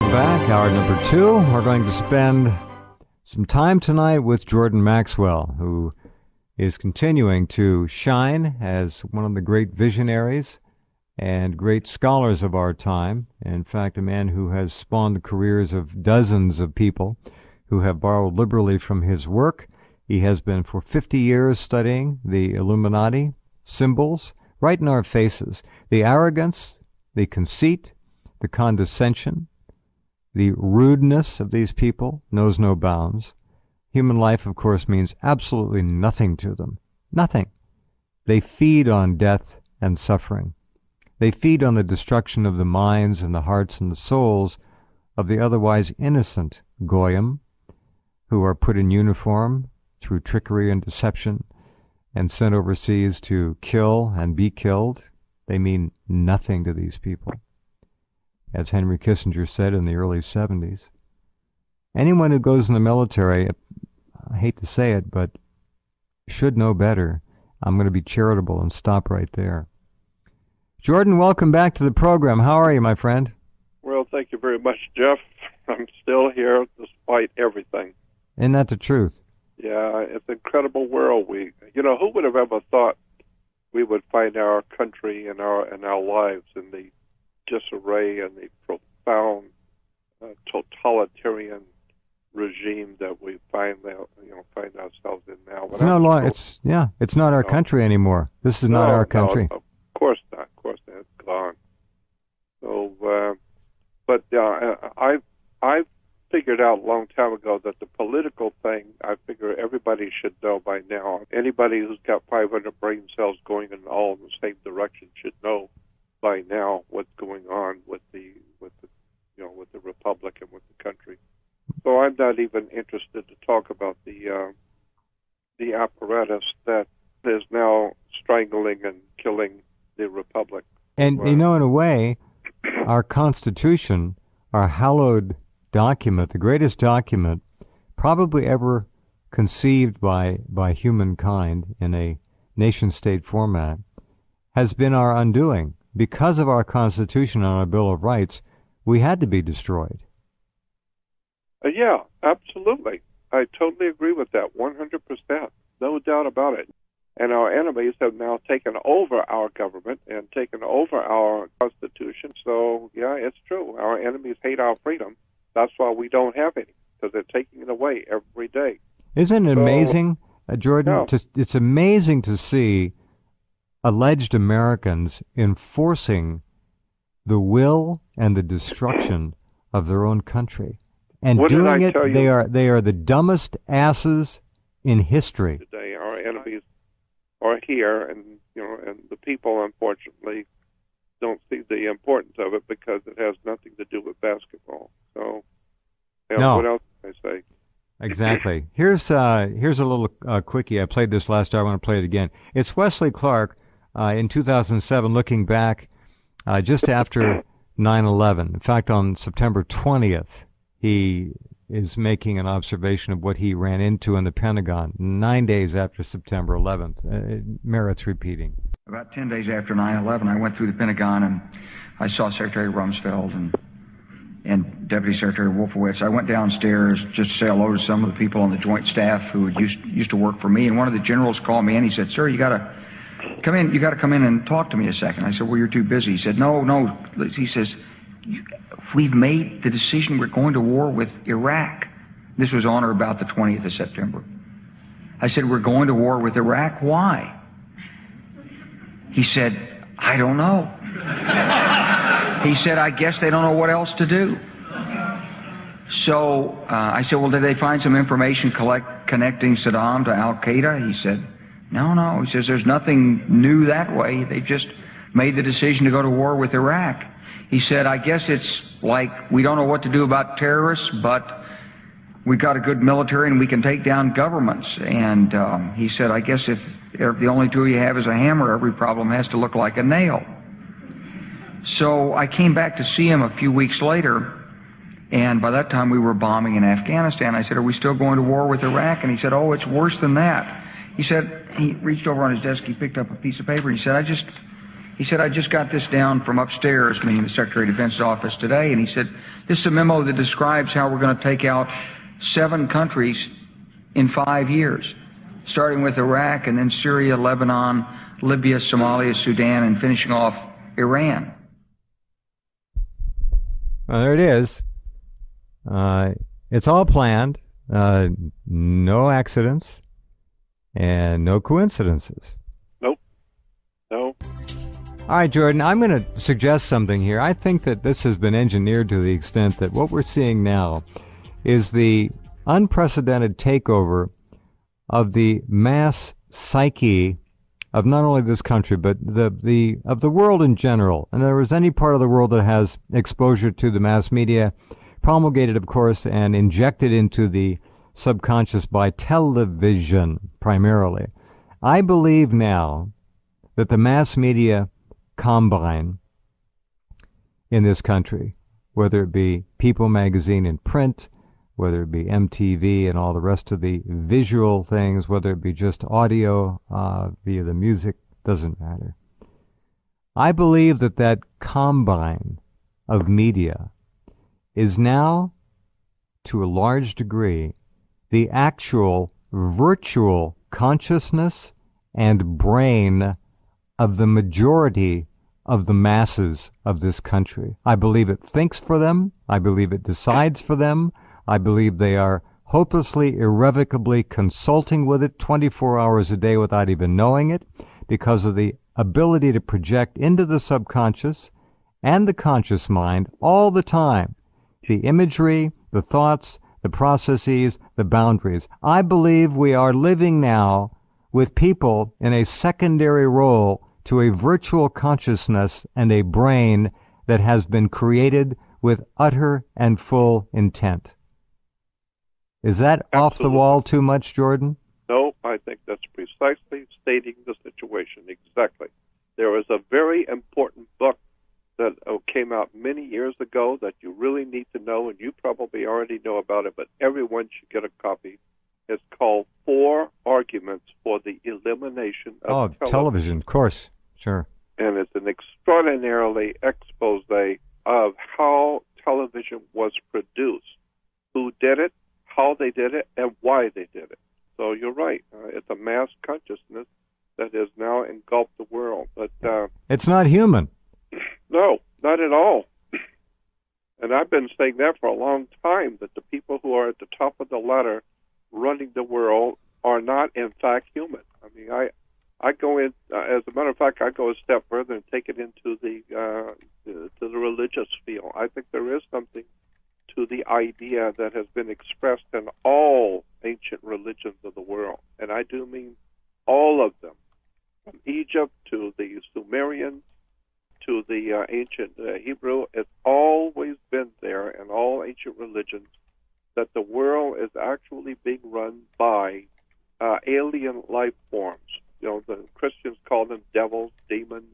Welcome back. Hour number 2. We're going to spend some time tonight with Jordan Maxwell, who is continuing to shine as one of the great visionaries and great scholars of our time. In fact, a man who has spawned the careers of dozens of people who have borrowed liberally from his work. He has been for 50 years studying the Illuminati symbols right in our faces. The arrogance, the conceit, the condescension, the rudeness of these people knows no bounds. Human life, of course, means absolutely nothing to them. Nothing. They feed on death and suffering. They feed on the destruction of the minds and the hearts and the souls of the otherwise innocent goyim, who are put in uniform through trickery and deception and sent overseas to kill and be killed. They mean nothing to these people. As Henry Kissinger said in the early 70s, anyone who goes in the military, I hate to say it, but should know better. I'm going to be charitable and stop right there. Jordan, welcome back to the program. How are you, my friend? Well, thank you very much, Jeff. I'm still here despite everything. Isn't that the truth? Yeah, it's an incredible world. Who would have ever thought we would find our country and our lives in the disarray and the profound totalitarian regime that we find ourselves in now. It's no longer. It's not our country anymore. This is not our country. No, of course not. Of course not. It's gone. So, I figured out a long time ago that the political thing, I figure everybody should know by now. Anybody who's got 500 brain cells going in all in the same direction should know by now what's going on with the republic and with the country. So I'm not even interested to talk about the apparatus that is now strangling and killing the republic. And in a way, our Constitution, our hallowed document, the greatest document probably ever conceived by humankind in a nation-state format, has been our undoing. Because of our Constitution and our Bill of Rights, we had to be destroyed. Yeah, absolutely. I totally agree with that, 100%. No doubt about it. And our enemies have now taken over our government and taken over our Constitution. So, yeah, it's true. Our enemies hate our freedom. That's why we don't have any, because they're taking it away every day. Isn't it amazing, Jordan? No. It's amazing to see alleged Americans enforcing the will and the destruction of their own country. And what doing it, they are the dumbest asses in history. Today, our enemies are here, and the people, unfortunately, don't see the importance of it because it has nothing to do with basketball. So, no. What else can I say? Exactly. Here's a little quickie. I played this last hour. I want to play it again. It's Wesley Clark in 2007, looking back just after 9/11. In fact, on September 20th, he is making an observation of what he ran into in the Pentagon 9 days after September 11th. It merits repeating. About 10 days after 9/11, I went through the Pentagon and I saw Secretary Rumsfeld and Deputy Secretary Wolfowitz. I went downstairs just to say hello to some of the people on the Joint Staff who used to work for me. And one of the generals called me in. He said, "Sir, you got to come in. You got to come in and talk to me a second." I said, "Well, you're too busy." He said, "No." He says, "We've made the decision. We're going to war with Iraq." This was on or about the 20th of September. I said, "We're going to war with Iraq. Why?" He said, "I don't know." He said, "I guess they don't know what else to do." So I said, "Well, did they find some information connecting Saddam to Al-Qaeda?" He said, No. He says, "There's nothing new that way. They've just made the decision to go to war with Iraq." He said, "I guess it's like we don't know what to do about terrorists, but we've got a good military and we can take down governments." And he said, "I guess if the only tool you have is a hammer, every problem has to look like a nail." So I came back to see him a few weeks later, and by that time we were bombing in Afghanistan. I said, "Are we still going to war with Iraq?" And he said, "Oh, it's worse than that." He said, he reached over on his desk, he picked up a piece of paper, he said, I just got this down from upstairs," meaning the Secretary of Defense's office today, and he said, This is a memo that describes how we're going to take out 7 countries in 5 years, starting with Iraq and then Syria, Lebanon, Libya, Somalia, Sudan, and finishing off Iran. Well, there it is. It's all planned. No accidents and no coincidences. Nope. No. All right, Jordan, I'm going to suggest something here. I think that this has been engineered to the extent that what we're seeing now is the unprecedented takeover of the mass psyche of not only this country, but of the world in general. And there is any part of the world that has exposure to the mass media, promulgated, of course, and injected into the subconscious by television, primarily. I believe now that the mass media combine in this country, whether it be People magazine in print, whether it be MTV and all the rest of the visual things, whether it be just audio via the music, doesn't matter. I believe that that combine of media is now, to a large degree, the actual virtual consciousness and brain of the majority of the masses of this country. I believe it thinks for them. I believe it decides for them. I believe they are hopelessly, irrevocably consulting with it 24 hours a day without even knowing it, because of the ability to project into the subconscious and the conscious mind all the time the imagery, the thoughts, the processes, the boundaries. I believe we are living now with people in a secondary role to a virtual consciousness and a brain that has been created with utter and full intent. Is that Absolutely. Off the wall too much, Jordan? No, I think that's precisely stating the situation exactly. There is a very important book that came out many years ago that you really need to know, and you probably already know about it, but everyone should get a copy. It's called 4 Arguments for the Elimination of Television, of course. Sure. And it's an extraordinarily expose of how television was produced, who did it, how they did it, and why they did it. So you're right. It's a mass consciousness that has now engulfed the world. But it's not human. No, not at all. And I've been saying that for a long time, that the people who are at the top of the ladder running the world are not, in fact, human. I mean, I go in, as a matter of fact, I go a step further and take it into to the religious field. I think there is something to the idea that has been expressed in all ancient religions of the world. And I do mean all of them, from Egypt to the Sumerians to the ancient Hebrew. It's always been there in all ancient religions that the world is actually being run by alien life forms. You know, the Christians call them devils, demons.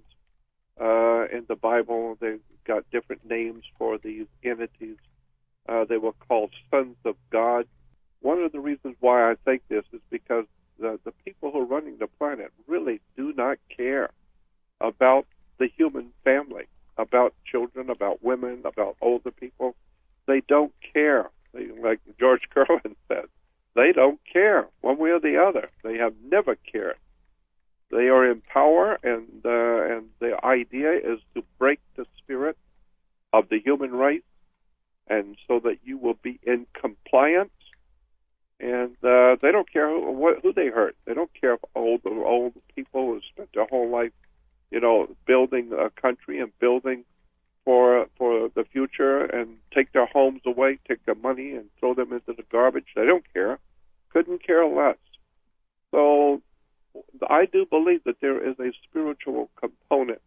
In the Bible, they've got different names for these entities. They were called sons of God. One of the reasons why I think this is because the people who are running the planet really do not care about the human family, about children, about women, about older people. They don't care. Like George Carlin said, they don't care one way or the other. They have never cared. They are in power, and the idea is to break the spirit of the human race, and so that you will be in compliance. And they don't care who they hurt. They don't care if old people who spent their whole life, building a country and building for the future, and take their homes away, take their money, and throw them into the garbage. They don't care. Couldn't care less. So I do believe that there is a spiritual component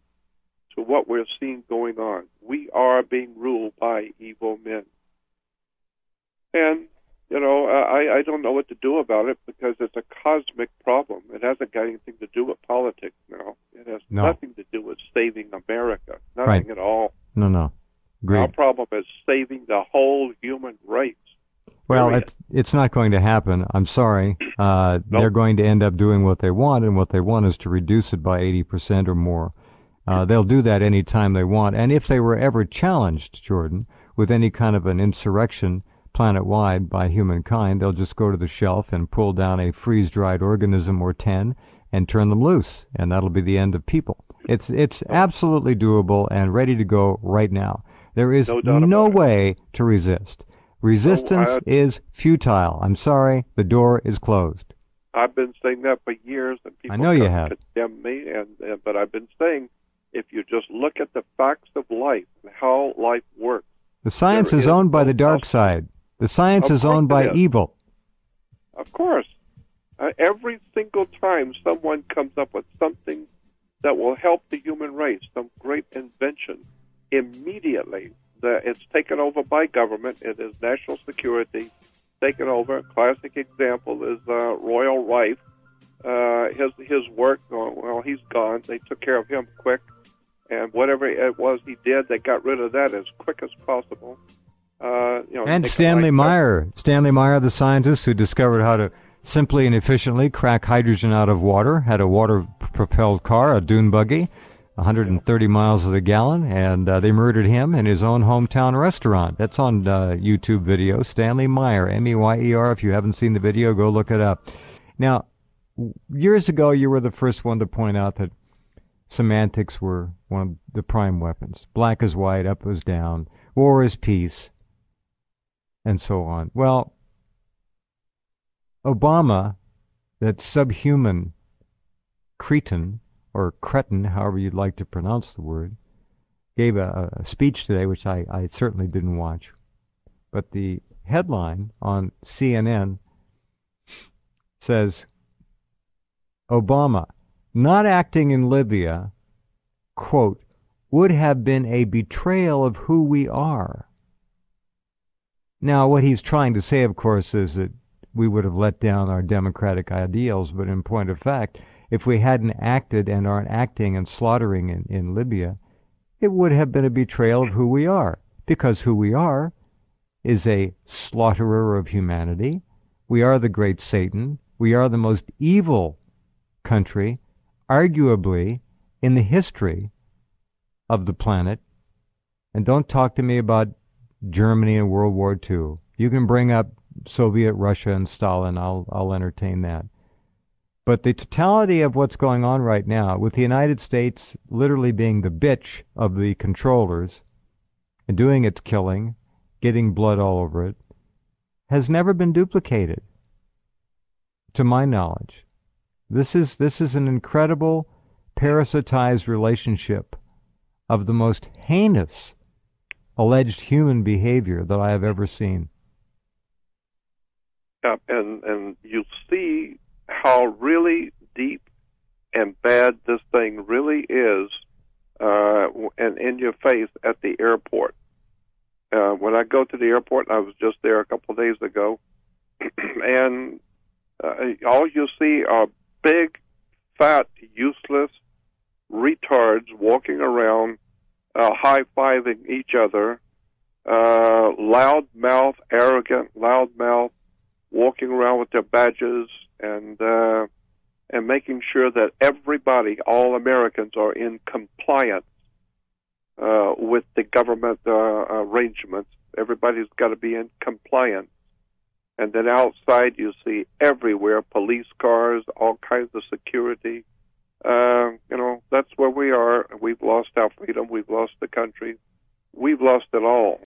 to what we're seeing going on. We are being ruled by evil men. And, I don't know what to do about it, because it's a cosmic problem. It hasn't got anything to do with politics now. It has nothing to do with saving America. Nothing at all. No. Agreed. Our problem is saving the whole human race. Well, it's not going to happen. I'm sorry. Nope. They're going to end up doing what they want, and what they want is to reduce it by 80% or more. They'll do that any time they want. And if they were ever challenged, Jordan, with any kind of an insurrection planet-wide by humankind. They'll just go to the shelf and pull down a freeze-dried organism or 10 and turn them loose, and that'll be the end of people. It's absolutely doable and ready to go right now. There is no way to resist. Resistance is futile. I'm sorry, the door is closed. I've been saying that for years, and people I know you have. condemn me, but I've been saying, if you just look at the facts of life and how life works. The science is owned by the dark side. The science is owned by evil. Of course. Every single time someone comes up with something that will help the human race, some great invention, immediately it's taken over by government. It is national security taken over. A classic example is Royal Rife. His work, well, he's gone. They took care of him quick. And whatever it was he did, they got rid of that as quick as possible. And Stanley Meyer. Stanley Meyer, the scientist who discovered how to simply and efficiently crack hydrogen out of water, had a water-propelled car, a dune buggy, 130 miles to the gallon, and they murdered him in his own hometown restaurant. That's on YouTube video. Stanley Meyer, M-E-Y-E-R. If you haven't seen the video, go look it up. Now, years ago, you were the first one to point out that semantics were one of the prime weapons. Black is white, up is down, war is peace, and so on. Well, Obama, that subhuman cretin, or cretin, however you'd like to pronounce the word, gave a speech today, which I certainly didn't watch. But the headline on CNN says, Obama, not acting in Libya, quote, would have been a betrayal of who we are. Now, what he's trying to say, of course, is that we would have let down our democratic ideals, but in point of fact, if we hadn't acted and aren't acting and slaughtering in Libya, it would have been a betrayal of who we are, because who we are is a slaughterer of humanity. We are the great Satan. We are the most evil country, arguably, in the history of the planet. And don't talk to me about Germany and World War II. You can bring up Soviet Russia and Stalin. I'll entertain that. But the totality of what's going on right now, with the United States literally being the bitch of the controllers and doing its killing, getting blood all over it, has never been duplicated, to my knowledge. This is an incredible parasitized relationship of the most heinous alleged human behavior that I have ever seen. And you see how really deep and bad this thing really is, and in your face at the airport. When I go to the airport, I was just there a couple of days ago, and all you see are big, fat, useless retards walking around, high-fiving each other, loud-mouth, arrogant, loud-mouth, walking around with their badges and making sure that everybody, all Americans, are in compliance with the government arrangements. Everybody's got to be in compliance. And then outside you see everywhere police cars, all kinds of security. That's where we are. We've lost our freedom. We've lost the country. We've lost it all.